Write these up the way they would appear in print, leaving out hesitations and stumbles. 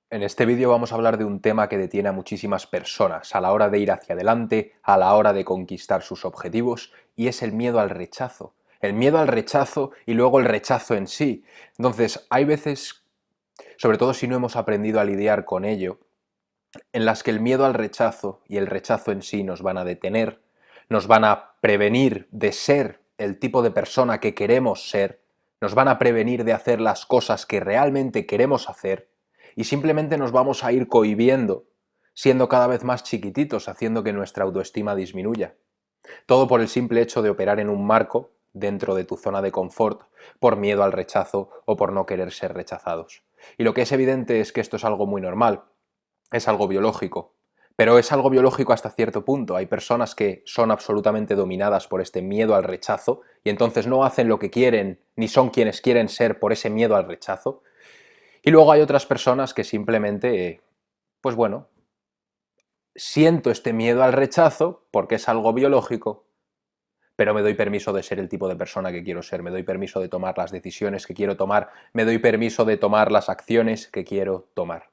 En este vídeo vamos a hablar de un tema que detiene a muchísimas personas a la hora de ir hacia adelante, a la hora de conquistar sus objetivos, y es el miedo al rechazo. El miedo al rechazo y luego el rechazo en sí. Entonces, hay veces, sobre todo si no hemos aprendido a lidiar con ello, en las que el miedo al rechazo y el rechazo en sí nos van a detener, nos van a prevenir de ser el tipo de persona que queremos ser, nos van a prevenir de hacer las cosas que realmente queremos hacer y simplemente nos vamos a ir cohibiendo, siendo cada vez más chiquititos, haciendo que nuestra autoestima disminuya. Todo por el simple hecho de operar en un marco dentro de tu zona de confort, por miedo al rechazo o por no querer ser rechazados. Y lo que es evidente es que esto es algo muy normal, es algo biológico, pero es algo biológico hasta cierto punto. Hay personas que son absolutamente dominadas por este miedo al rechazo y entonces no hacen lo que quieren ni son quienes quieren ser por ese miedo al rechazo. Y luego hay otras personas que simplemente, pues bueno, siento este miedo al rechazo porque es algo biológico, pero me doy permiso de ser el tipo de persona que quiero ser, me doy permiso de tomar las decisiones que quiero tomar, me doy permiso de tomar las acciones que quiero tomar.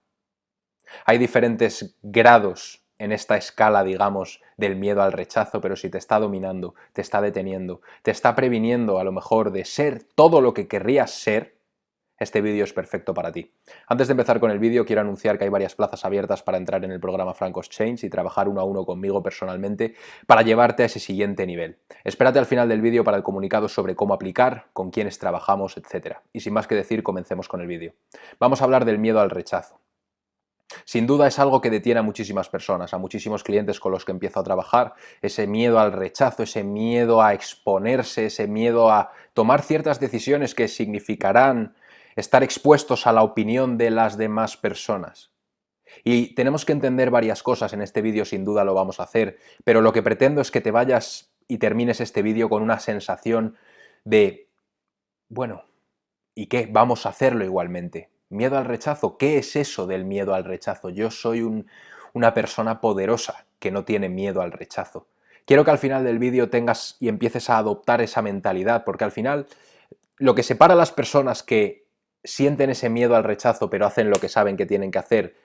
Hay diferentes grados en esta escala, digamos, del miedo al rechazo, pero si te está dominando, te está deteniendo, te está previniendo a lo mejor de ser todo lo que querrías ser, este vídeo es perfecto para ti. Antes de empezar con el vídeo, quiero anunciar que hay varias plazas abiertas para entrar en el programa Francos Change y trabajar uno a uno conmigo personalmente para llevarte a ese siguiente nivel. Espérate al final del vídeo para el comunicado sobre cómo aplicar, con quiénes trabajamos, etc. Y sin más que decir, comencemos con el vídeo. Vamos a hablar del miedo al rechazo. Sin duda es algo que detiene a muchísimas personas, a muchísimos clientes con los que empiezo a trabajar, ese miedo al rechazo, ese miedo a exponerse, ese miedo a tomar ciertas decisiones que significarán estar expuestos a la opinión de las demás personas. Y tenemos que entender varias cosas, en este vídeo sin duda lo vamos a hacer, pero lo que pretendo es que te vayas y termines este vídeo con una sensación de, bueno, ¿y qué? Vamos a hacerlo igualmente. ¿Miedo al rechazo? ¿Qué es eso del miedo al rechazo? Yo soy una persona poderosa que no tiene miedo al rechazo. Quiero que al final del vídeo tengas y empieces a adoptar esa mentalidad, porque al final lo que separa a las personas que sienten ese miedo al rechazo pero hacen lo que saben que tienen que hacer,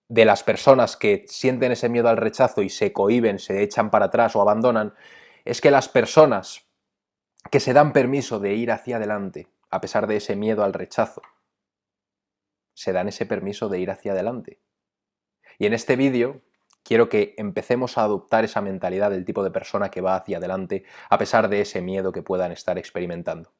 de las personas que sienten ese miedo al rechazo y se cohíben, se echan para atrás o abandonan, es que las personas que se dan permiso de ir hacia adelante, a pesar de ese miedo al rechazo, se dan ese permiso de ir hacia adelante. Y en este vídeo quiero que empecemos a adoptar esa mentalidad del tipo de persona que va hacia adelante a pesar de ese miedo que puedan estar experimentando.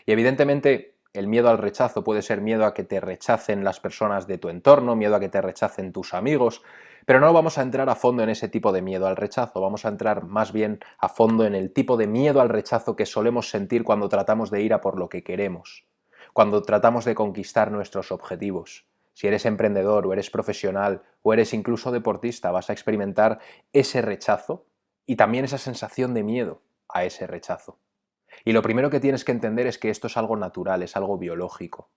Y evidentemente el miedo al rechazo puede ser miedo a que te rechacen las personas de tu entorno, miedo a que te rechacen tus amigos, pero no vamos a entrar a fondo en ese tipo de miedo al rechazo, vamos a entrar más bien a fondo en el tipo de miedo al rechazo que solemos sentir cuando tratamos de ir a por lo que queremos, cuando tratamos de conquistar nuestros objetivos. Si eres emprendedor o eres profesional o eres incluso deportista, vas a experimentar ese rechazo y también esa sensación de miedo a ese rechazo. Y lo primero que tienes que entender es que esto es algo natural, es algo biológico.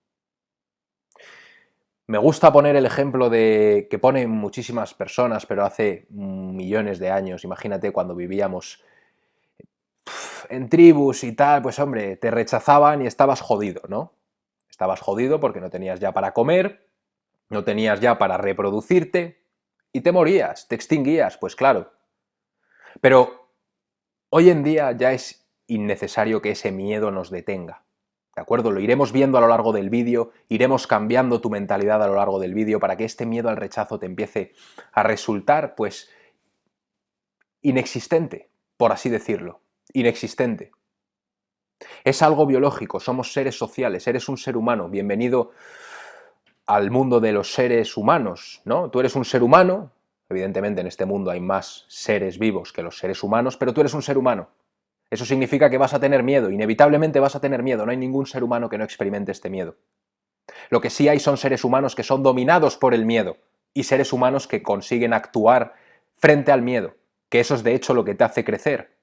Me gusta poner el ejemplo de que ponen muchísimas personas, pero hace millones de años, imagínate cuando vivíamos en tribus y tal, pues hombre, te rechazaban y estabas jodido, ¿no? Estabas jodido porque no tenías ya para comer, no tenías ya para reproducirte y te morías, te extinguías, pues claro. Pero hoy en día ya es innecesario que ese miedo nos detenga. ¿De acuerdo? Lo iremos viendo a lo largo del vídeo, iremos cambiando tu mentalidad a lo largo del vídeo para que este miedo al rechazo te empiece a resultar, pues, inexistente, por así decirlo. Inexistente. Es algo biológico, somos seres sociales, eres un ser humano, bienvenido al mundo de los seres humanos, ¿no? Tú eres un ser humano, evidentemente en este mundo hay más seres vivos que los seres humanos, pero tú eres un ser humano. Eso significa que vas a tener miedo, inevitablemente vas a tener miedo, no hay ningún ser humano que no experimente este miedo. Lo que sí hay son seres humanos que son dominados por el miedo y seres humanos que consiguen actuar frente al miedo, que eso es de hecho lo que te hace crecer.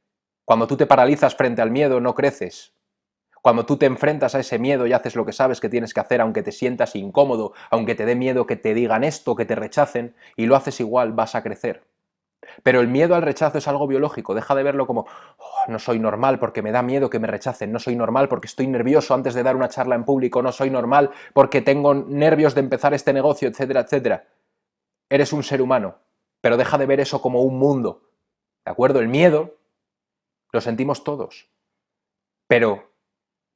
Cuando tú te paralizas frente al miedo no creces. Cuando tú te enfrentas a ese miedo y haces lo que sabes que tienes que hacer, aunque te sientas incómodo, aunque te dé miedo que te digan esto, que te rechacen, y lo haces igual, vas a crecer. Pero el miedo al rechazo es algo biológico, deja de verlo como "Oh, no soy normal porque me da miedo que me rechacen, no soy normal porque estoy nervioso antes de dar una charla en público, no soy normal porque tengo nervios de empezar este negocio, etcétera, etcétera". Eres un ser humano, pero deja de ver eso como un mundo, ¿de acuerdo? El miedo lo sentimos todos, pero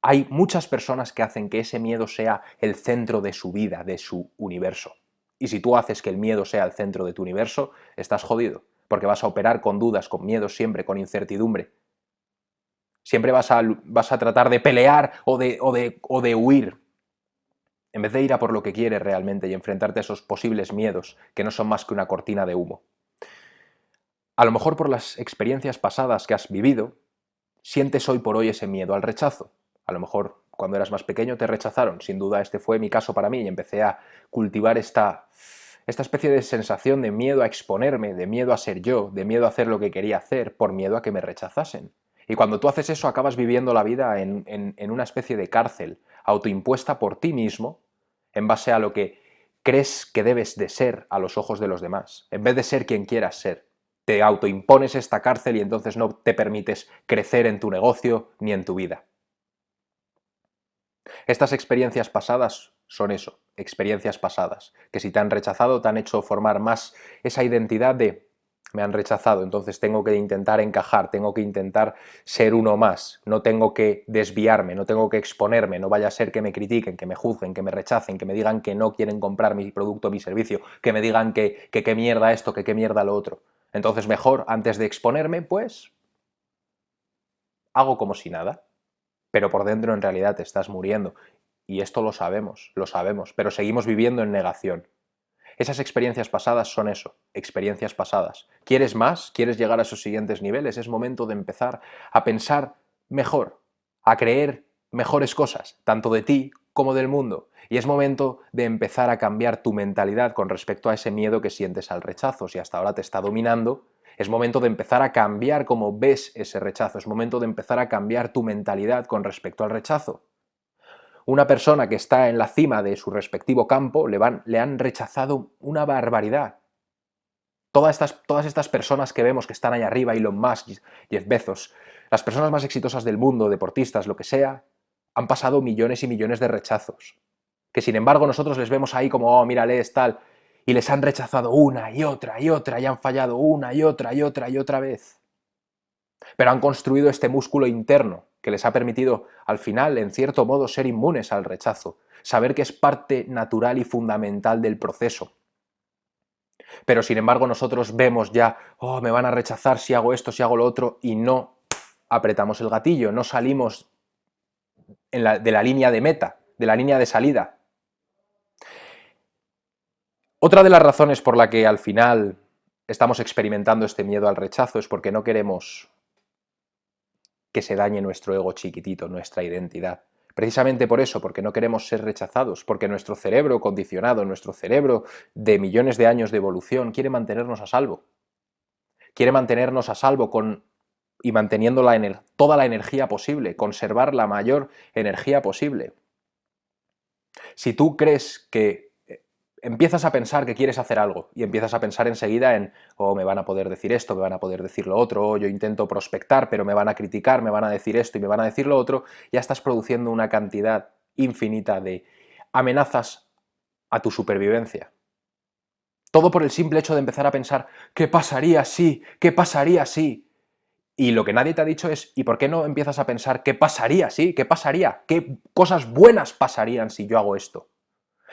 hay muchas personas que hacen que ese miedo sea el centro de su vida, de su universo. Y si tú haces que el miedo sea el centro de tu universo, estás jodido, porque vas a operar con dudas, con miedo siempre, con incertidumbre. Siempre vas a tratar de pelear o de huir, en vez de ir a por lo que quieres realmente y enfrentarte a esos posibles miedos, que no son más que una cortina de humo. A lo mejor por las experiencias pasadas que has vivido, sientes hoy por hoy ese miedo al rechazo. A lo mejor cuando eras más pequeño te rechazaron, sin duda este fue mi caso para mí y empecé a cultivar esta especie de sensación de miedo a exponerme, de miedo a ser yo, de miedo a hacer lo que quería hacer, por miedo a que me rechazasen. Y cuando tú haces eso acabas viviendo la vida en una especie de cárcel, autoimpuesta por ti mismo, en base a lo que crees que debes de ser a los ojos de los demás, en vez de ser quien quieras ser. Te autoimpones esta cárcel y entonces no te permites crecer en tu negocio ni en tu vida. Estas experiencias pasadas son eso, experiencias pasadas, que si te han rechazado te han hecho formar más esa identidad de me han rechazado, entonces tengo que intentar encajar, tengo que intentar ser uno más, no tengo que desviarme, no tengo que exponerme, no vaya a ser que me critiquen, que me juzguen, que me rechacen, que me digan que no quieren comprar mi producto, mi servicio, que me digan que qué mierda esto, que qué mierda lo otro. Entonces mejor, antes de exponerme, pues hago como si nada, pero por dentro en realidad te estás muriendo. Y esto lo sabemos, pero seguimos viviendo en negación. Esas experiencias pasadas son eso, experiencias pasadas. ¿Quieres más? ¿Quieres llegar a esos siguientes niveles? Es momento de empezar a pensar mejor, a creer mejores cosas, tanto de ti como del mundo. Y es momento de empezar a cambiar tu mentalidad con respecto a ese miedo que sientes al rechazo. Si hasta ahora te está dominando, es momento de empezar a cambiar cómo ves ese rechazo. Es momento de empezar a cambiar tu mentalidad con respecto al rechazo. Una persona que está en la cima de su respectivo campo le han rechazado una barbaridad. Todas estas personas que vemos que están ahí arriba, Elon Musk, Jeff Bezos, las personas más exitosas del mundo, deportistas, lo que sea, han pasado millones y millones de rechazos. Que sin embargo nosotros les vemos ahí como, oh, mírales, tal, y les han rechazado una y otra y otra, y han fallado una y otra y otra y otra vez. Pero han construido este músculo interno que les ha permitido, al final, en cierto modo, ser inmunes al rechazo, saber que es parte natural y fundamental del proceso. Pero sin embargo nosotros vemos ya, oh, me van a rechazar si hago esto, si hago lo otro, y no apretamos el gatillo, no salimos de la línea de meta, de la línea de salida. Otra de las razones por la que al final estamos experimentando este miedo al rechazo es porque no queremos que se dañe nuestro ego chiquitito, nuestra identidad. Precisamente por eso, porque no queremos ser rechazados, porque nuestro cerebro condicionado, nuestro cerebro de millones de años de evolución quiere mantenernos a salvo. Quiere mantenernos a salvo y manteniendo toda la energía posible, conservar la mayor energía posible. Si tú crees que empiezas a pensar que quieres hacer algo y empiezas a pensar enseguida en, oh, me van a poder decir esto, me van a poder decir lo otro, o yo intento prospectar, pero me van a criticar, me van a decir esto y me van a decir lo otro, ya estás produciendo una cantidad infinita de amenazas a tu supervivencia. Todo por el simple hecho de empezar a pensar, ¿qué pasaría si? ¿Qué pasaría si? Y lo que nadie te ha dicho es, ¿y por qué no empiezas a pensar qué pasaría si? ¿Qué pasaría? ¿Qué cosas buenas pasarían si yo hago esto?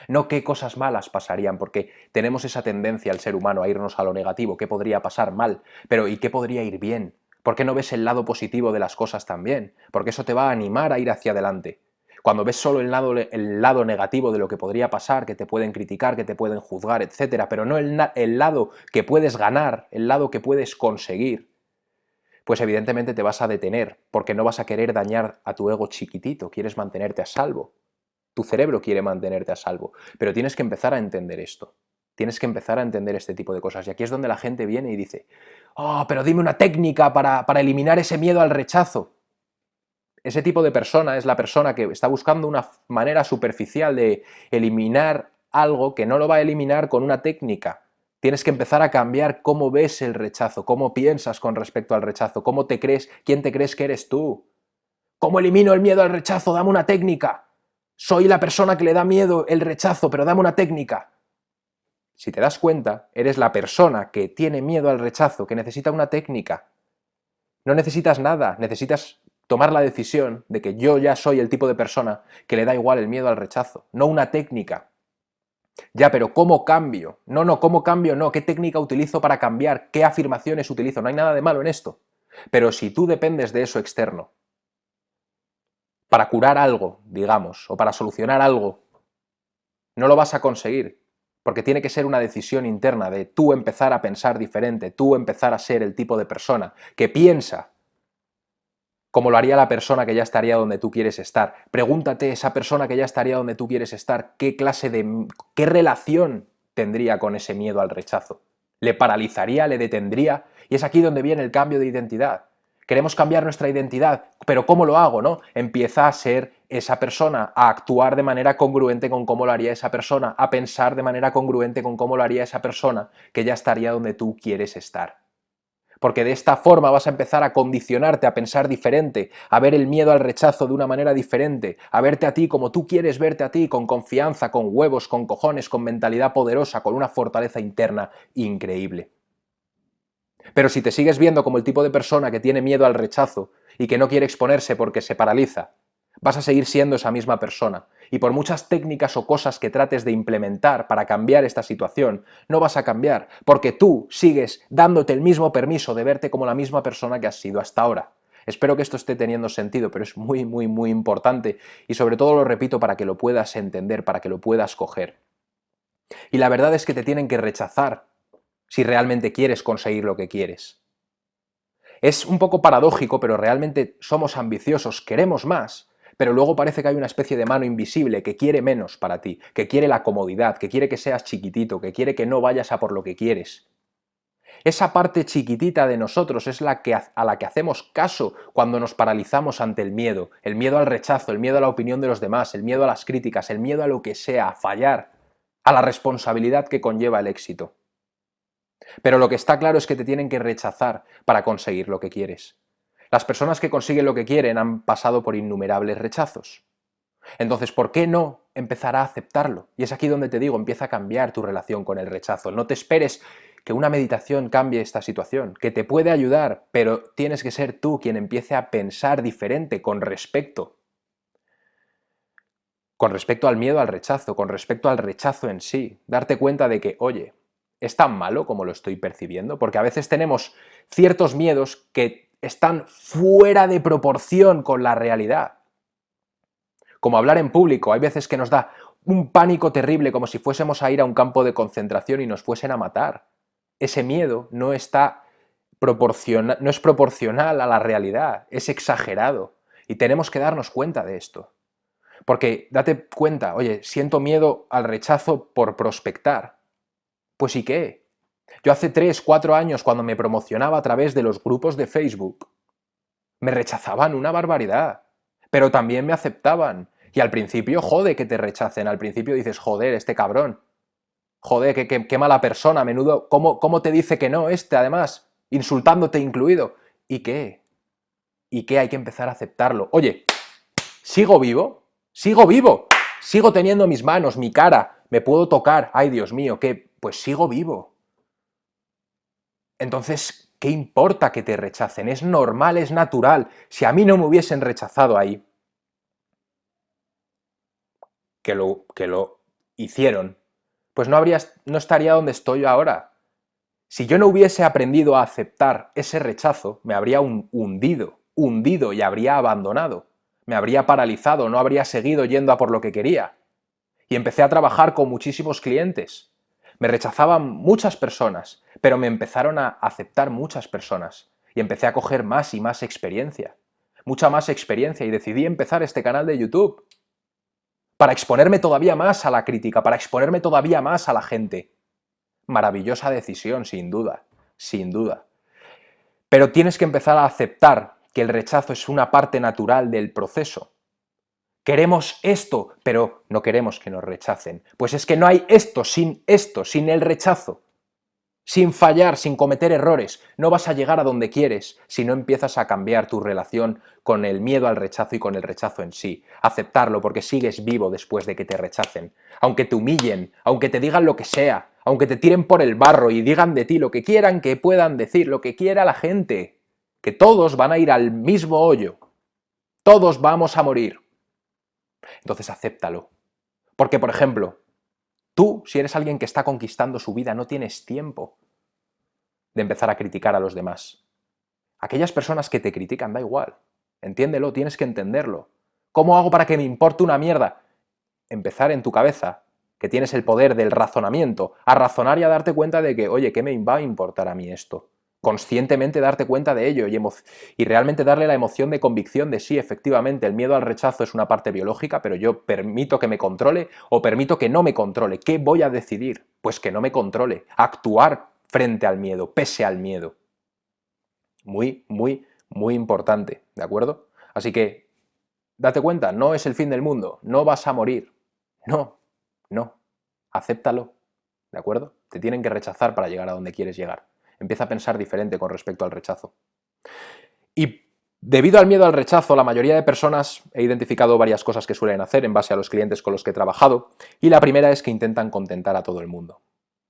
No qué cosas malas pasarían, porque tenemos esa tendencia al ser humano a irnos a lo negativo, qué podría pasar mal, pero ¿y qué podría ir bien? ¿Por qué no ves el lado positivo de las cosas también? Porque eso te va a animar a ir hacia adelante. Cuando ves solo el lado negativo de lo que podría pasar, que te pueden criticar, que te pueden juzgar, etcétera, pero no el lado que puedes ganar, el lado que puedes conseguir, pues evidentemente te vas a detener, porque no vas a querer dañar a tu ego chiquitito, quieres mantenerte a salvo. Tu cerebro quiere mantenerte a salvo, pero tienes que empezar a entender esto. Tienes que empezar a entender este tipo de cosas. Y aquí es donde la gente viene y dice, oh, pero dime una técnica para eliminar ese miedo al rechazo. Ese tipo de persona es la persona que está buscando una manera superficial de eliminar algo que no lo va a eliminar con una técnica. Tienes que empezar a cambiar cómo ves el rechazo, cómo piensas con respecto al rechazo, cómo te crees, quién te crees que eres tú. ¿Cómo elimino el miedo al rechazo? Dame una técnica. Soy la persona que le da miedo el rechazo, pero dame una técnica. Si te das cuenta, eres la persona que tiene miedo al rechazo, que necesita una técnica. No necesitas nada, necesitas tomar la decisión de que yo ya soy el tipo de persona que le da igual el miedo al rechazo, no una técnica. Ya, pero ¿cómo cambio? No, ¿cómo cambio? No, ¿qué técnica utilizo para cambiar? ¿Qué afirmaciones utilizo? No hay nada de malo en esto. Pero si tú dependes de eso externo, para curar algo, digamos, o para solucionar algo, no lo vas a conseguir, porque tiene que ser una decisión interna de tú empezar a pensar diferente, tú empezar a ser el tipo de persona que piensa como lo haría la persona que ya estaría donde tú quieres estar. Pregúntate, esa persona que ya estaría donde tú quieres estar, qué relación tendría con ese miedo al rechazo. ¿Le paralizaría? ¿Le detendría? Y es aquí donde viene el cambio de identidad. Queremos cambiar nuestra identidad, pero ¿cómo lo hago, no? Empieza a ser esa persona, a actuar de manera congruente con cómo lo haría esa persona, a pensar de manera congruente con cómo lo haría esa persona que ya estaría donde tú quieres estar. Porque de esta forma vas a empezar a condicionarte a pensar diferente, a ver el miedo al rechazo de una manera diferente, a verte a ti como tú quieres verte a ti, con confianza, con huevos, con cojones, con mentalidad poderosa, con una fortaleza interna increíble. Pero si te sigues viendo como el tipo de persona que tiene miedo al rechazo y que no quiere exponerse porque se paraliza, vas a seguir siendo esa misma persona. Y por muchas técnicas o cosas que trates de implementar para cambiar esta situación, no vas a cambiar, porque tú sigues dándote el mismo permiso de verte como la misma persona que has sido hasta ahora. Espero que esto esté teniendo sentido, pero es muy, muy, muy importante y sobre todo lo repito para que lo puedas entender, para que lo puedas coger. Y la verdad es que te tienen que rechazar si realmente quieres conseguir lo que quieres. Es un poco paradójico, pero realmente somos ambiciosos, queremos más, pero luego parece que hay una especie de mano invisible que quiere menos para ti, que quiere la comodidad, que quiere que seas chiquitito, que quiere que no vayas a por lo que quieres. Esa parte chiquitita de nosotros es a la que hacemos caso cuando nos paralizamos ante el miedo al rechazo, el miedo a la opinión de los demás, el miedo a las críticas, el miedo a lo que sea, a fallar, a la responsabilidad que conlleva el éxito. Pero lo que está claro es que te tienen que rechazar para conseguir lo que quieres. Las personas que consiguen lo que quieren han pasado por innumerables rechazos. Entonces, ¿por qué no empezar a aceptarlo? Y es aquí donde te digo, empieza a cambiar tu relación con el rechazo. No te esperes que una meditación cambie esta situación, que te puede ayudar, pero tienes que ser tú quien empiece a pensar diferente con respecto al miedo al rechazo, con respecto al rechazo en sí. Darte cuenta de que, oye, ¿es tan malo como lo estoy percibiendo? Porque a veces tenemos ciertos miedos que están fuera de proporción con la realidad. Como hablar en público, hay veces que nos da un pánico terrible como si fuésemos a ir a un campo de concentración y nos fuesen a matar. Ese miedo no es proporcional a la realidad, es exagerado y tenemos que darnos cuenta de esto. Porque date cuenta, oye, siento miedo al rechazo por prospectar. Pues ¿y qué? Yo hace 3, 4 años, cuando me promocionaba a través de los grupos de Facebook, me rechazaban una barbaridad, pero también me aceptaban. Y al principio, jode que te rechacen, al principio dices, joder, este cabrón, joder, qué mala persona, a menudo, ¿cómo te dice que no este, además? Insultándote incluido. ¿Y qué? ¿Y qué? Hay que empezar a aceptarlo. Oye, ¿sigo vivo? ¡Sigo vivo! Sigo teniendo mis manos, mi cara, me puedo tocar. ¡Ay, Dios mío! ¿Qué? Pues sigo vivo. Entonces, ¿qué importa que te rechacen? Es normal, es natural. Si a mí no me hubiesen rechazado ahí, que lo hicieron, pues no estaría donde estoy ahora. Si yo no hubiese aprendido a aceptar ese rechazo, me habría hundido y habría abandonado. Me habría paralizado, no habría seguido yendo a por lo que quería. Y empecé a trabajar con muchísimos clientes. Me rechazaban muchas personas, pero me empezaron a aceptar muchas personas. Y empecé a coger más y más experiencia. Mucha más experiencia y decidí empezar este canal de YouTube. Para exponerme todavía más a la crítica, para exponerme todavía más a la gente. Maravillosa decisión, sin duda, sin duda. Pero tienes que empezar a aceptar que el rechazo es una parte natural del proceso. Queremos esto, pero no queremos que nos rechacen. Pues es que no hay esto, sin el rechazo. sin fallar, sin cometer errores. No vas a llegar a donde quieres si no empiezas a cambiar tu relación con el miedo al rechazo y con el rechazo en sí. Aceptarlo porque sigues vivo después de que te rechacen. Aunque te humillen, aunque te digan lo que sea, aunque te tiren por el barro y digan de ti lo que quieran que puedan decir, lo que quiera la gente. Que todos van a ir al mismo hoyo. Todos vamos a morir. Entonces acéptalo. Porque, por ejemplo, tú, si eres alguien que está conquistando su vida, no tienes tiempo de empezar a criticar a los demás. Aquellas personas que te critican, da igual. Entiéndelo, tienes que entenderlo. ¿Cómo hago para que me importe una mierda? Empezar en tu cabeza, que tienes el poder del razonamiento, a razonar y a darte cuenta de que, oye, ¿qué me va a importar a mí esto? Conscientemente darte cuenta de ello y realmente darle la emoción de convicción de sí, efectivamente, el miedo al rechazo es una parte biológica, pero yo permito que me controle o permito que no me controle. ¿Qué voy a decidir? Pues que no me controle. Actuar frente al miedo, pese al miedo. Muy, muy, muy importante, ¿de acuerdo? Así que, date cuenta, no es el fin del mundo, no vas a morir. No, no, acéptalo, ¿de acuerdo? Te tienen que rechazar para llegar a donde quieres llegar. Empieza a pensar diferente con respecto al rechazo. Y debido al miedo al rechazo, la mayoría de personas he identificado varias cosas que suelen hacer en base a los clientes con los que he trabajado, y la primera es que intentan contentar a todo el mundo.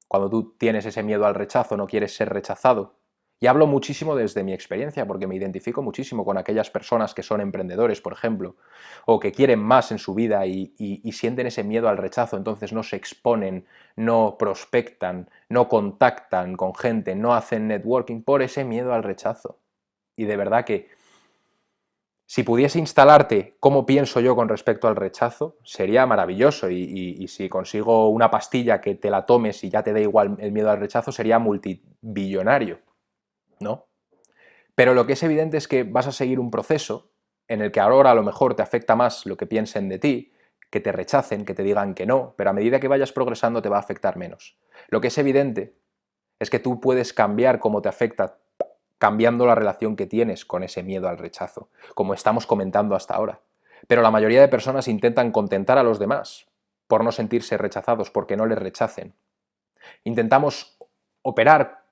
Cuando tú tienes ese miedo al rechazo, no quieres ser rechazado, y hablo muchísimo desde mi experiencia, porque me identifico muchísimo con aquellas personas que son emprendedores, por ejemplo, o que quieren más en su vida y sienten ese miedo al rechazo, entonces no se exponen, no prospectan, no contactan con gente, no hacen networking por ese miedo al rechazo. Y de verdad que si pudiese instalarte cómo pienso yo con respecto al rechazo, sería maravilloso y si consigo una pastilla que te la tomes y ya te da igual el miedo al rechazo, sería multibillonario, ¿no? Pero lo que es evidente es que vas a seguir un proceso en el que ahora a lo mejor te afecta más lo que piensen de ti, que te rechacen, que te digan que no, pero a medida que vayas progresando te va a afectar menos. Lo que es evidente es que tú puedes cambiar cómo te afecta cambiando la relación que tienes con ese miedo al rechazo, como estamos comentando hasta ahora. Pero la mayoría de personas intentan contentar a los demás por no sentirse rechazados, porque no les rechacen. Intentamos operar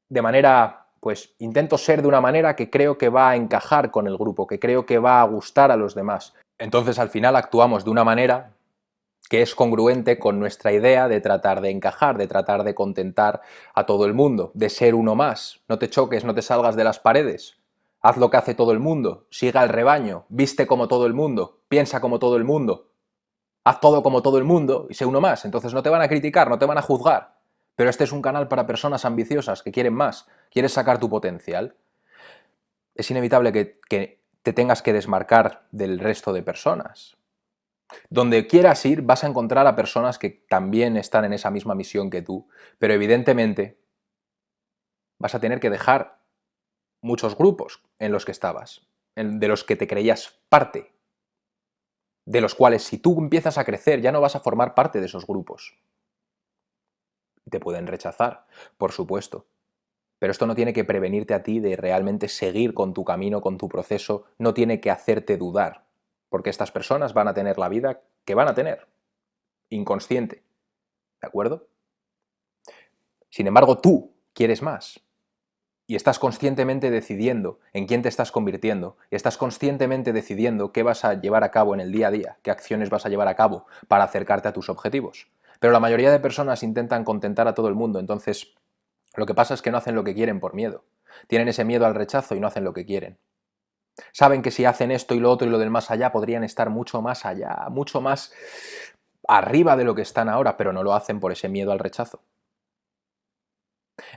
de manera, pues intento ser de una manera que creo que va a encajar con el grupo, que creo que va a gustar a los demás. Entonces al final actuamos de una manera que es congruente con nuestra idea de tratar de encajar, de tratar de contentar a todo el mundo, de ser uno más. No te choques, no te salgas de las paredes. Haz lo que hace todo el mundo, siga el rebaño, viste como todo el mundo, piensa como todo el mundo, haz todo como todo el mundo y sé uno más. Entonces no te van a criticar, no te van a juzgar. Pero este es un canal para personas ambiciosas que quieren más, quieres sacar tu potencial. Es inevitable que te tengas que desmarcar del resto de personas. Donde quieras ir vas a encontrar a personas que también están en esa misma misión que tú, pero evidentemente vas a tener que dejar muchos grupos en los que estabas, de los que te creías parte, de los cuales si tú empiezas a crecer ya no vas a formar parte de esos grupos. Te pueden rechazar, por supuesto, pero esto no tiene que prevenirte a ti de realmente seguir con tu camino, con tu proceso, no tiene que hacerte dudar, porque estas personas van a tener la vida que van a tener, inconsciente, ¿de acuerdo? Sin embargo, tú quieres más y estás conscientemente decidiendo en quién te estás convirtiendo y estás conscientemente decidiendo qué vas a llevar a cabo en el día a día, qué acciones vas a llevar a cabo para acercarte a tus objetivos. Pero la mayoría de personas intentan contentar a todo el mundo, entonces lo que pasa es que no hacen lo que quieren por miedo. Tienen ese miedo al rechazo y no hacen lo que quieren. Saben que si hacen esto y lo otro y lo del más allá podrían estar mucho más allá, mucho más arriba de lo que están ahora, pero no lo hacen por ese miedo al rechazo.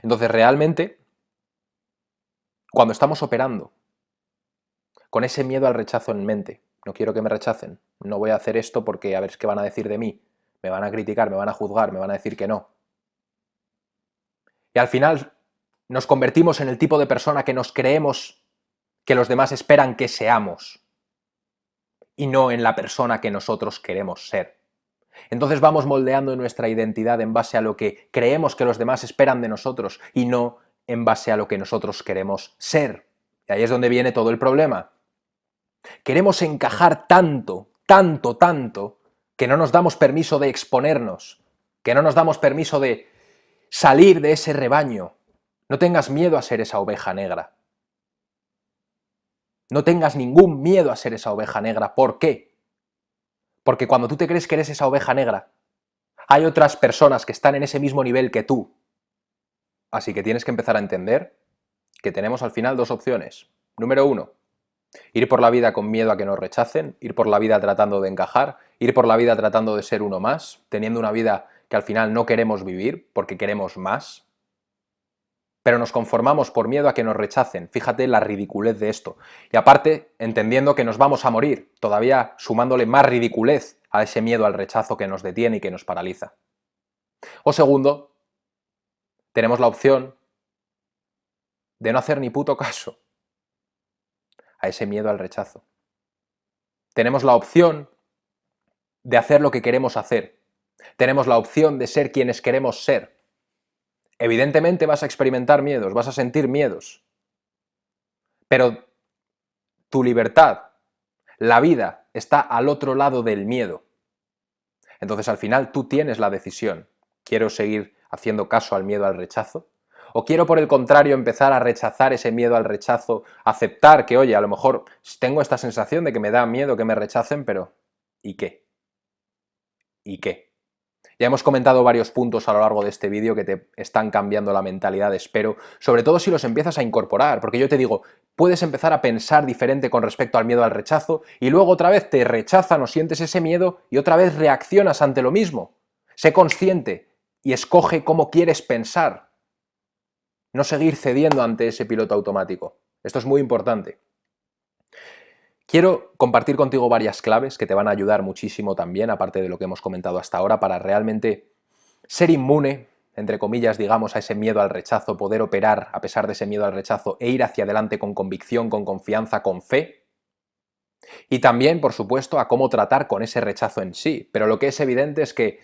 Entonces realmente, cuando estamos operando con ese miedo al rechazo en mente, no quiero que me rechacen, no voy a hacer esto porque a ver qué van a decir de mí, me van a criticar, me van a juzgar, me van a decir que no. Y al final nos convertimos en el tipo de persona que nos creemos que los demás esperan que seamos y no en la persona que nosotros queremos ser. Entonces vamos moldeando nuestra identidad en base a lo que creemos que los demás esperan de nosotros y no en base a lo que nosotros queremos ser. Y ahí es donde viene todo el problema. Queremos encajar tanto, tanto, tanto, que no nos damos permiso de exponernos, que no nos damos permiso de salir de ese rebaño. No tengas miedo a ser esa oveja negra. No tengas ningún miedo a ser esa oveja negra. ¿Por qué? Porque cuando tú te crees que eres esa oveja negra, hay otras personas que están en ese mismo nivel que tú. Así que tienes que empezar a entender que tenemos al final dos opciones. Número uno, ir por la vida con miedo a que nos rechacen, ir por la vida tratando de encajar, ir por la vida tratando de ser uno más, teniendo una vida que al final no queremos vivir porque queremos más, pero nos conformamos por miedo a que nos rechacen. Fíjate la ridiculez de esto. Y aparte, entendiendo que nos vamos a morir, todavía sumándole más ridiculez a ese miedo al rechazo que nos detiene y que nos paraliza. O segundo, tenemos la opción de no hacer ni puto caso a ese miedo al rechazo. Tenemos la opción de hacer lo que queremos hacer. Tenemos la opción de ser quienes queremos ser. Evidentemente vas a experimentar miedos, vas a sentir miedos, pero tu libertad, la vida, está al otro lado del miedo. Entonces al final tú tienes la decisión. ¿Quiero seguir haciendo caso al miedo al rechazo? ¿O quiero por el contrario empezar a rechazar ese miedo al rechazo, aceptar que, oye, a lo mejor tengo esta sensación de que me da miedo que me rechacen, pero ¿y qué? ¿Y qué? Ya hemos comentado varios puntos a lo largo de este vídeo que te están cambiando la mentalidad, espero, sobre todo si los empiezas a incorporar, porque yo te digo, puedes empezar a pensar diferente con respecto al miedo al rechazo y luego otra vez te rechazan o sientes ese miedo y otra vez reaccionas ante lo mismo. Sé consciente y escoge cómo quieres pensar, no seguir cediendo ante ese piloto automático. Esto es muy importante. Quiero compartir contigo varias claves que te van a ayudar muchísimo también, aparte de lo que hemos comentado hasta ahora, para realmente ser inmune, entre comillas, digamos, a ese miedo al rechazo, poder operar a pesar de ese miedo al rechazo e ir hacia adelante con convicción, con confianza, con fe. Y también, por supuesto, a cómo tratar con ese rechazo en sí. Pero lo que es evidente es que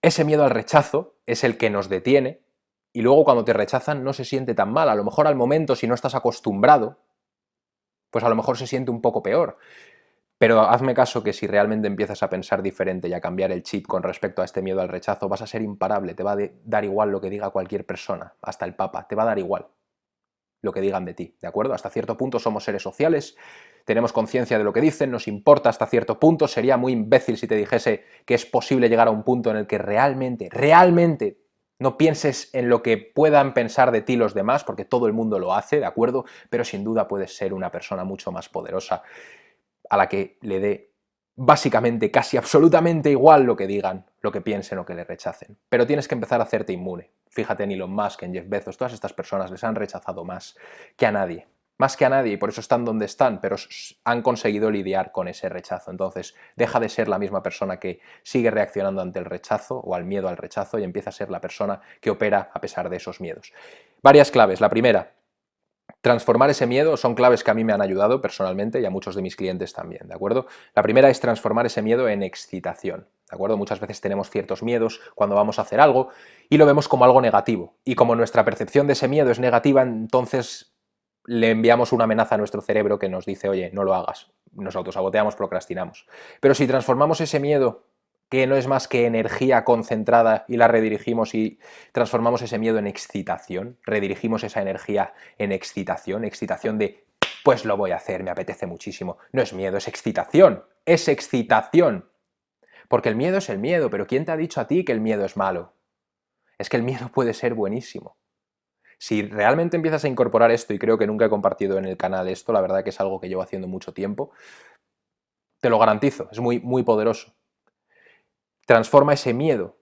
ese miedo al rechazo es el que nos detiene y luego cuando te rechazan no se siente tan mal. A lo mejor al momento, si no estás acostumbrado, pues a lo mejor se siente un poco peor. Pero hazme caso que si realmente empiezas a pensar diferente y a cambiar el chip con respecto a este miedo al rechazo, vas a ser imparable, te va a dar igual lo que diga cualquier persona, hasta el Papa, te va a dar igual lo que digan de ti, ¿de acuerdo? Hasta cierto punto somos seres sociales, tenemos conciencia de lo que dicen, nos importa hasta cierto punto, sería muy imbécil si te dijese que es posible llegar a un punto en el que realmente no pienses en lo que puedan pensar de ti los demás, porque todo el mundo lo hace, ¿de acuerdo? Pero sin duda puedes ser una persona mucho más poderosa a la que le dé básicamente casi absolutamente igual lo que digan, lo que piensen o que le rechacen. Pero tienes que empezar a hacerte inmune. Fíjate en Elon Musk, en Jeff Bezos, todas estas personas les han rechazado más que a nadie. Más que a nadie y por eso están donde están, pero han conseguido lidiar con ese rechazo. Entonces, deja de ser la misma persona que sigue reaccionando ante el rechazo o al miedo al rechazo y empieza a ser la persona que opera a pesar de esos miedos. Varias claves. La primera, transformar ese miedo son claves que a mí me han ayudado personalmente y a muchos de mis clientes también, ¿de acuerdo? La primera es transformar ese miedo en excitación, ¿de acuerdo? Muchas veces tenemos ciertos miedos cuando vamos a hacer algo y lo vemos como algo negativo. Y como nuestra percepción de ese miedo es negativa, entonces le enviamos una amenaza a nuestro cerebro que nos dice, oye, no lo hagas. Nos autosaboteamos, procrastinamos. Pero si transformamos ese miedo, que no es más que energía concentrada, y la redirigimos y transformamos ese miedo en excitación, redirigimos esa energía en excitación, excitación de, pues lo voy a hacer, me apetece muchísimo. No es miedo, es excitación, es excitación. Porque el miedo es el miedo, pero ¿quién te ha dicho a ti que el miedo es malo? Es que el miedo puede ser buenísimo. Si realmente empiezas a incorporar esto, y creo que nunca he compartido en el canal esto, la verdad que es algo que llevo haciendo mucho tiempo, te lo garantizo, es muy, muy poderoso. Transforma ese miedo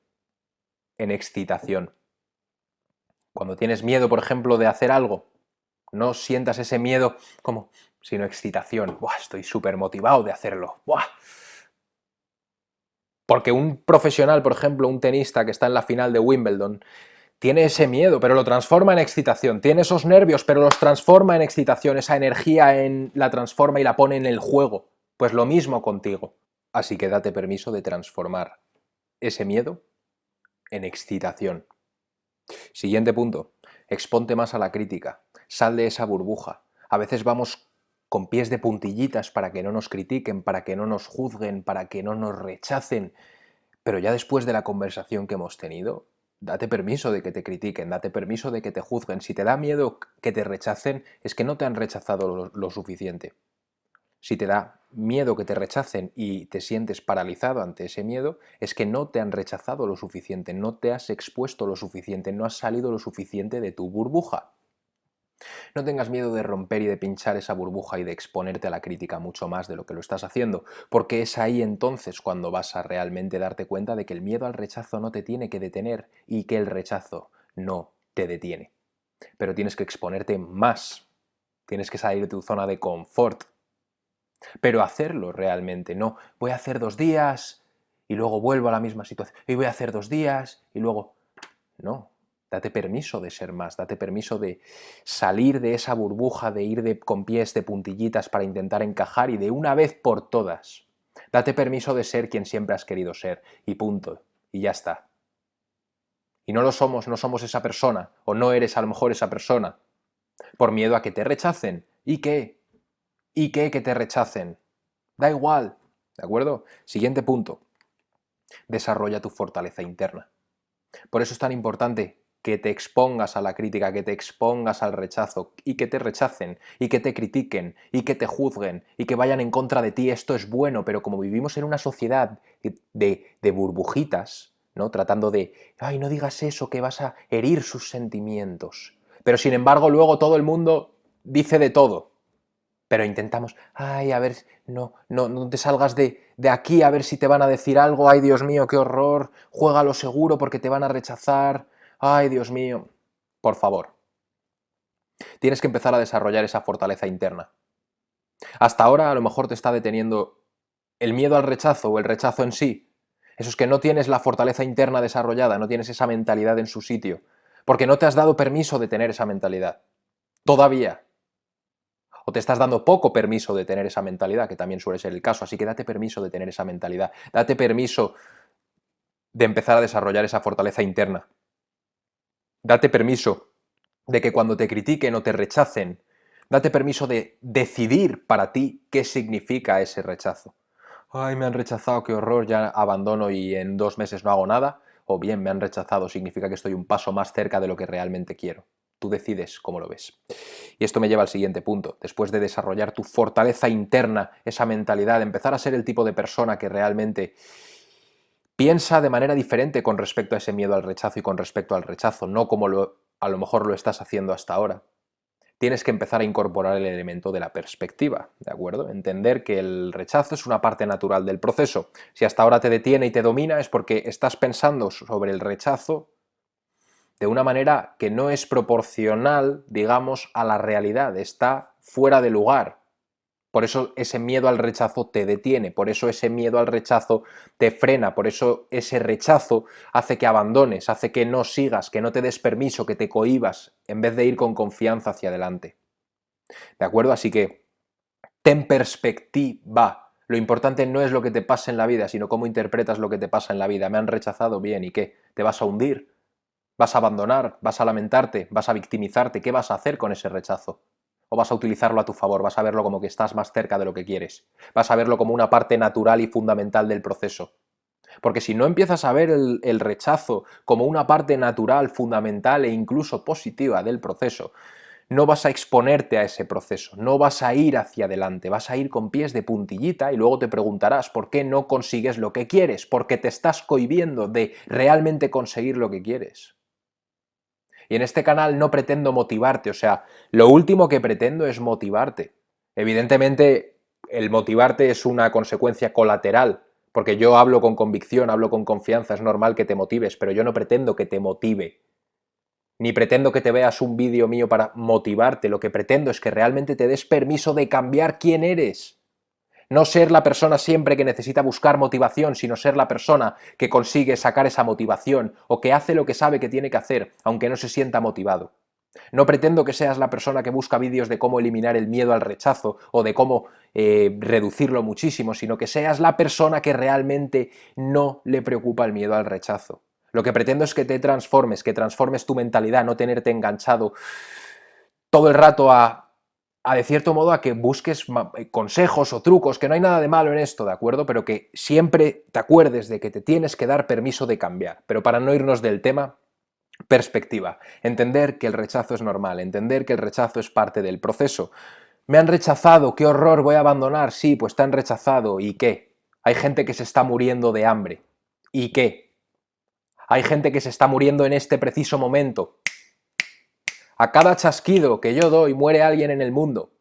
en excitación. Cuando tienes miedo, por ejemplo, de hacer algo, no sientas ese miedo como, sino excitación. Buah, estoy súper motivado de hacerlo. Buah. Porque un profesional, por ejemplo, un tenista que está en la final de Wimbledon, tiene ese miedo, pero lo transforma en excitación. Tiene esos nervios, pero los transforma en excitación. Esa energía la transforma y la pone en el juego. Pues lo mismo contigo. Así que date permiso de transformar ese miedo en excitación. Siguiente punto, exponte más a la crítica, sal de esa burbuja. A veces vamos con pies de puntillitas para que no nos critiquen, para que no nos juzguen, para que no nos rechacen, pero ya después de la conversación que hemos tenido, Date permiso de que te critiquen, date permiso de que te juzguen. Si te da miedo que te rechacen, es que no te han rechazado lo suficiente. Si te da miedo que te rechacen y te sientes paralizado ante ese miedo, es que no te han rechazado lo suficiente, no te has expuesto lo suficiente, no has salido lo suficiente de tu burbuja. No tengas miedo de romper y de pinchar esa burbuja y de exponerte a la crítica mucho más de lo que lo estás haciendo, porque es ahí entonces cuando vas a realmente darte cuenta de que el miedo al rechazo no te tiene que detener y que el rechazo no te detiene. Pero tienes que exponerte más, tienes que salir de tu zona de confort, pero hacerlo realmente, no voy a hacer 2 días y luego vuelvo a la misma situación, y voy a hacer 2 días y luego... No, date permiso de ser más, date permiso de salir de esa burbuja, de ir con pies de puntillitas para intentar encajar y de una vez por todas, date permiso de ser quien siempre has querido ser y punto, y ya está. Y no lo somos, no somos esa persona, o no eres a lo mejor esa persona, por miedo a que te rechacen. ¿Y qué? ¿Y qué que te rechacen? Da igual, ¿de acuerdo? Siguiente punto, desarrolla tu fortaleza interna. Por eso es tan importante que te expongas a la crítica, que te expongas al rechazo y que te rechacen y que te critiquen y que te juzguen y que vayan en contra de ti. Esto es bueno, pero como vivimos en una sociedad de burbujitas, ¿no? Tratando de, ay, no digas eso, que vas a herir sus sentimientos. Pero sin embargo luego todo el mundo dice de todo. Pero intentamos, ay, a ver, no te salgas de aquí a ver si te van a decir algo, ay, Dios mío, qué horror, juégalo seguro porque te van a rechazar, ay, Dios mío. Por favor, tienes que empezar a desarrollar esa fortaleza interna. Hasta ahora a lo mejor te está deteniendo el miedo al rechazo o el rechazo en sí. Eso es que no tienes la fortaleza interna desarrollada, no tienes esa mentalidad en su sitio, porque no te has dado permiso de tener esa mentalidad. Todavía. O te estás dando poco permiso de tener esa mentalidad, que también suele ser el caso, así que date permiso de tener esa mentalidad, date permiso de empezar a desarrollar esa fortaleza interna, date permiso de que cuando te critiquen o te rechacen, date permiso de decidir para ti qué significa ese rechazo. Ay, me han rechazado, qué horror, ya abandono y en 2 meses no hago nada, o bien me han rechazado, significa que estoy un paso más cerca de lo que realmente quiero. Tú decides cómo lo ves. Y esto me lleva al siguiente punto. Después de desarrollar tu fortaleza interna, esa mentalidad, empezar a ser el tipo de persona que realmente piensa de manera diferente con respecto a ese miedo al rechazo y con respecto al rechazo, no como a lo mejor lo estás haciendo hasta ahora. Tienes que empezar a incorporar el elemento de la perspectiva, ¿de acuerdo? Entender que el rechazo es una parte natural del proceso. Si hasta ahora te detiene y te domina es porque estás pensando sobre el rechazo de una manera que no es proporcional, digamos, a la realidad, está fuera de lugar. Por eso ese miedo al rechazo te detiene, por eso ese miedo al rechazo te frena, por eso ese rechazo hace que abandones, hace que no sigas, que no te des permiso, que te cohibas, en vez de ir con confianza hacia adelante. ¿De acuerdo? Así que ten perspectiva. Lo importante no es lo que te pasa en la vida, sino cómo interpretas lo que te pasa en la vida. Me han rechazado, bien, ¿y qué? ¿Te vas a hundir? ¿Vas a abandonar? ¿Vas a lamentarte? ¿Vas a victimizarte? ¿Qué vas a hacer con ese rechazo? ¿O vas a utilizarlo a tu favor? ¿Vas a verlo como que estás más cerca de lo que quieres? ¿Vas a verlo como una parte natural y fundamental del proceso? Porque si no empiezas a ver el rechazo como una parte natural, fundamental e incluso positiva del proceso, no vas a exponerte a ese proceso, no vas a ir hacia adelante, vas a ir con pies de puntillita y luego te preguntarás por qué no consigues lo que quieres, porque te estás cohibiendo de realmente conseguir lo que quieres. Y en este canal no pretendo motivarte, o sea, lo último que pretendo es motivarte. Evidentemente, el motivarte es una consecuencia colateral, porque yo hablo con convicción, hablo con confianza, es normal que te motives, pero yo no pretendo que te motive. Ni pretendo que te veas un vídeo mío para motivarte, lo que pretendo es que realmente te des permiso de cambiar quién eres. No ser la persona siempre que necesita buscar motivación, sino ser la persona que consigue sacar esa motivación o que hace lo que sabe que tiene que hacer, aunque no se sienta motivado. No pretendo que seas la persona que busca vídeos de cómo eliminar el miedo al rechazo o de cómo reducirlo muchísimo, sino que seas la persona que realmente no le preocupa el miedo al rechazo. Lo que pretendo es que te transformes, que transformes tu mentalidad, no tenerte enganchado todo el rato de cierto modo, a que busques consejos o trucos, que no hay nada de malo en esto, ¿de acuerdo? Pero que siempre te acuerdes de que te tienes que dar permiso de cambiar. Pero para no irnos del tema, Perspectiva. Entender que el rechazo es normal, entender que el rechazo es parte del proceso. Me han rechazado, qué horror, voy a abandonar. Sí, pues te han rechazado. ¿Y qué? Hay gente que se está muriendo de hambre. ¿Y qué? Hay gente que se está muriendo en este preciso momento. A cada chasquido que yo doy muere alguien en el mundo.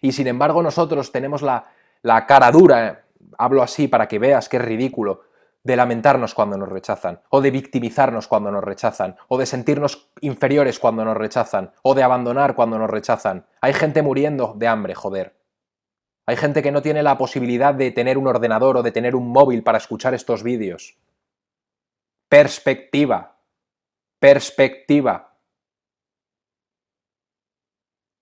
Y sin embargo nosotros tenemos la cara dura, hablo así para que veas que es ridículo, de lamentarnos cuando nos rechazan, o de victimizarnos cuando nos rechazan, o de sentirnos inferiores cuando nos rechazan, o de abandonar cuando nos rechazan. Hay gente muriendo de hambre, joder. Hay gente que no tiene la posibilidad de tener un ordenador o de tener un móvil para escuchar estos vídeos. Perspectiva. Perspectiva.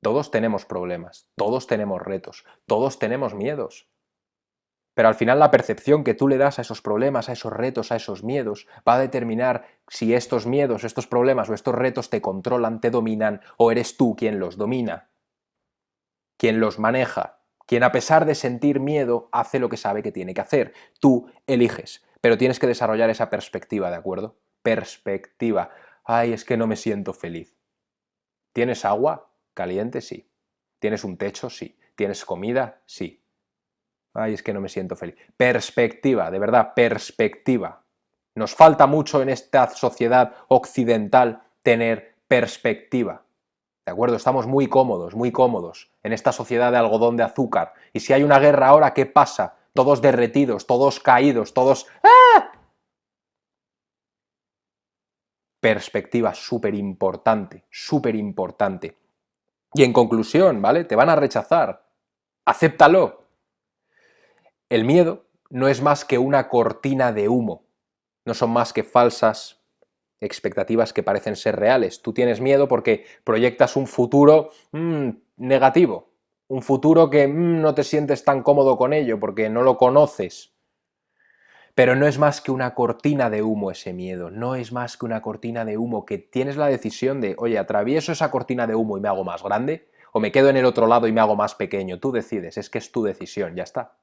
Todos tenemos problemas, todos tenemos retos, todos tenemos miedos. Pero al final la percepción que tú le das a esos problemas, a esos retos, a esos miedos, va a determinar si estos miedos, estos problemas o estos retos te controlan, te dominan, o eres tú quien los domina, quien los maneja, quien a pesar de sentir miedo hace lo que sabe que tiene que hacer. Tú eliges, pero tienes que desarrollar esa perspectiva, ¿de acuerdo? Perspectiva. Ay, es que no me siento feliz. ¿Tienes agua caliente? Sí. ¿Tienes un techo? Sí. ¿Tienes comida? Sí. Ay, es que no me siento feliz. Perspectiva, de verdad, perspectiva. Nos falta mucho en esta sociedad occidental tener perspectiva. ¿De acuerdo? Estamos muy cómodos en esta sociedad de algodón de azúcar. Y si hay una guerra ahora, ¿qué pasa? Todos derretidos, todos caídos, todos... ¡Ah! Perspectiva, súper importante, súper importante. Y en conclusión, ¿vale? Te van a rechazar. Acéptalo. El miedo no es más que una cortina de humo. No son más que falsas expectativas que parecen ser reales. Tú tienes miedo porque proyectas un futuro negativo, un futuro que no te sientes tan cómodo con ello porque no lo conoces. Pero no es más que una cortina de humo ese miedo, no es más que una cortina de humo que tienes la decisión de, oye, atravieso esa cortina de humo y me hago más grande, o me quedo en el otro lado y me hago más pequeño. Tú decides, es que es tu decisión, ya está.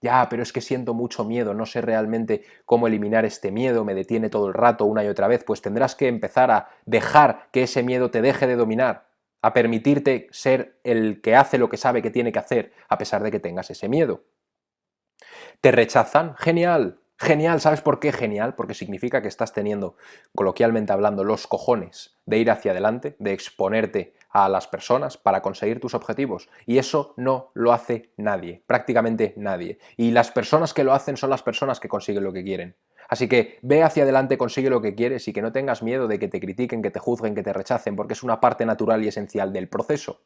Ya, pero es que siento mucho miedo, no sé realmente cómo eliminar este miedo, me detiene todo el rato una y otra vez, pues tendrás que empezar a dejar que ese miedo te deje de dominar, a permitirte ser el que hace lo que sabe que tiene que hacer, a pesar de que tengas ese miedo. ¿Te rechazan? Genial, genial, ¿sabes por qué genial? Porque significa que estás teniendo, coloquialmente hablando, los cojones de ir hacia adelante, de exponerte a las personas para conseguir tus objetivos. Y eso no lo hace nadie, prácticamente nadie. Y las personas que lo hacen son las personas que consiguen lo que quieren. Así que ve hacia adelante, consigue lo que quieres y que no tengas miedo de que te critiquen, que te juzguen, que te rechacen, porque es una parte natural y esencial del proceso.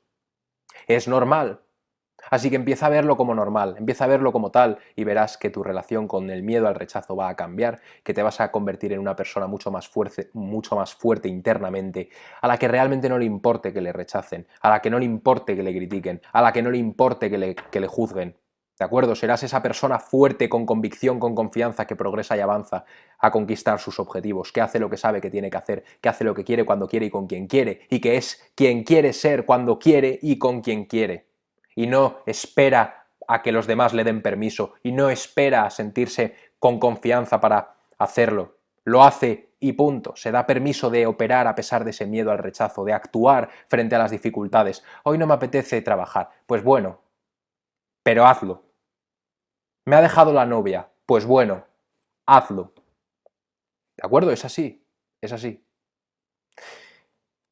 Es normal. Así que empieza a verlo como normal, empieza a verlo como tal y verás que tu relación con el miedo al rechazo va a cambiar, que te vas a convertir en una persona mucho más fuerte internamente, a la que realmente no le importe que le rechacen, a la que no le importe que le critiquen, a la que no le importe que le juzguen. ¿De acuerdo? Serás esa persona fuerte, con convicción, con confianza, que progresa y avanza a conquistar sus objetivos, que hace lo que sabe que tiene que hacer, que hace lo que quiere cuando quiere y con quien quiere, y que es quien quiere ser cuando quiere y con quien quiere. Y no espera a que los demás le den permiso y no espera a sentirse con confianza para hacerlo. Lo hace y punto. Se da permiso de operar a pesar de ese miedo al rechazo, de actuar frente a las dificultades. Hoy no me apetece trabajar. Pues bueno, pero hazlo. ¿Me ha dejado la novia? Pues bueno, hazlo. ¿De acuerdo? Es así. Es así.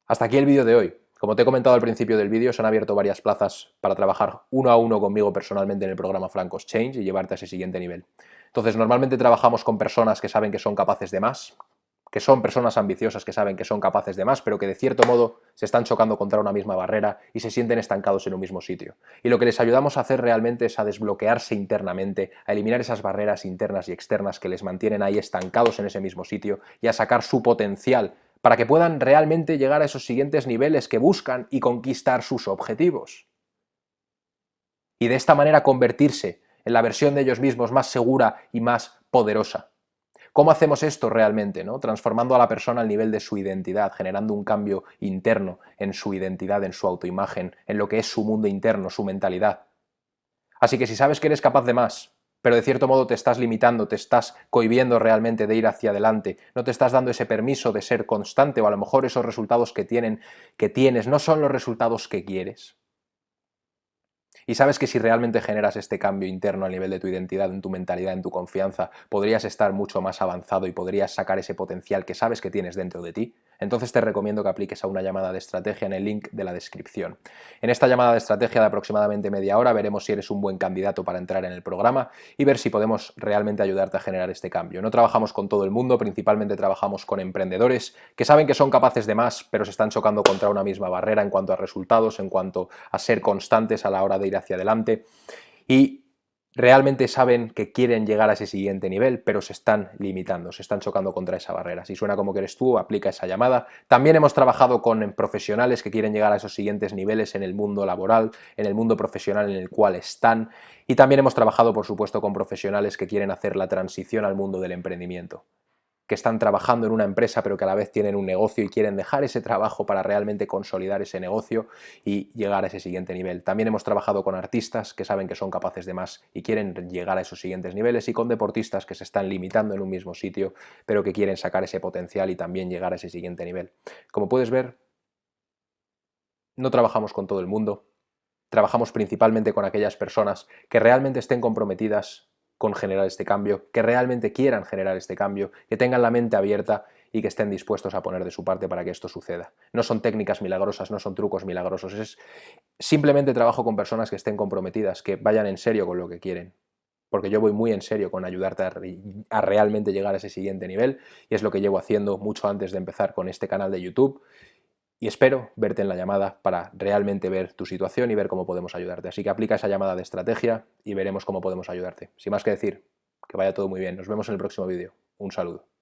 Hasta aquí el vídeo de hoy. Como te he comentado al principio del vídeo, se han abierto varias plazas para trabajar uno a uno conmigo personalmente en el programa Francos Change y llevarte a ese siguiente nivel. Entonces, normalmente trabajamos con personas que saben que son capaces de más, que son personas ambiciosas que saben que son capaces de más, pero que de cierto modo se están chocando contra una misma barrera y se sienten estancados en un mismo sitio. Y lo que les ayudamos a hacer realmente es a desbloquearse internamente, a eliminar esas barreras internas y externas que les mantienen ahí estancados en ese mismo sitio y a sacar su potencial para que puedan realmente llegar a esos siguientes niveles que buscan y conquistar sus objetivos. Y de esta manera convertirse en la versión de ellos mismos más segura y más poderosa. ¿Cómo hacemos esto realmente? ¿No? Transformando a la persona al nivel de su identidad, generando un cambio interno en su identidad, en su autoimagen, en lo que es su mundo interno, su mentalidad. Así que si sabes que eres capaz de más, pero de cierto modo te estás limitando, te estás cohibiendo realmente de ir hacia adelante, no te estás dando ese permiso de ser constante, o a lo mejor esos resultados que tienes no son los resultados que quieres. Y sabes que si realmente generas este cambio interno a nivel de tu identidad, en tu mentalidad, en tu confianza, podrías estar mucho más avanzado y podrías sacar ese potencial que sabes que tienes dentro de ti. Entonces te recomiendo que apliques a una llamada de estrategia en el link de la descripción. En esta llamada de estrategia de aproximadamente media hora veremos si eres un buen candidato para entrar en el programa y ver si podemos realmente ayudarte a generar este cambio. No trabajamos con todo el mundo, principalmente trabajamos con emprendedores que saben que son capaces de más, pero se están chocando contra una misma barrera en cuanto a resultados, en cuanto a ser constantes a la hora de ir hacia adelante, y realmente saben que quieren llegar a ese siguiente nivel, pero se están limitando, se están chocando contra esa barrera. Si suena como que eres tú, aplica esa llamada. También hemos trabajado con profesionales que quieren llegar a esos siguientes niveles en el mundo laboral, en el mundo profesional en el cual están, y también hemos trabajado, por supuesto, con profesionales que quieren hacer la transición al mundo del emprendimiento, que están trabajando en una empresa pero que a la vez tienen un negocio y quieren dejar ese trabajo para realmente consolidar ese negocio y llegar a ese siguiente nivel. También hemos trabajado con artistas que saben que son capaces de más y quieren llegar a esos siguientes niveles, y con deportistas que se están limitando en un mismo sitio pero que quieren sacar ese potencial y también llegar a ese siguiente nivel. Como puedes ver, no trabajamos con todo el mundo, trabajamos principalmente con aquellas personas que realmente estén comprometidas con generar este cambio, que realmente quieran generar este cambio, que tengan la mente abierta y que estén dispuestos a poner de su parte para que esto suceda. No son técnicas milagrosas, no son trucos milagrosos, es simplemente trabajo con personas que estén comprometidas, que vayan en serio con lo que quieren. Porque yo voy muy en serio con ayudarte a realmente llegar a ese siguiente nivel, y es lo que llevo haciendo mucho antes de empezar con este canal de YouTube, y espero verte en la llamada para realmente ver tu situación y ver cómo podemos ayudarte. Así que aplica esa llamada de estrategia y veremos cómo podemos ayudarte. Sin más que decir, que vaya todo muy bien. Nos vemos en el próximo vídeo. Un saludo.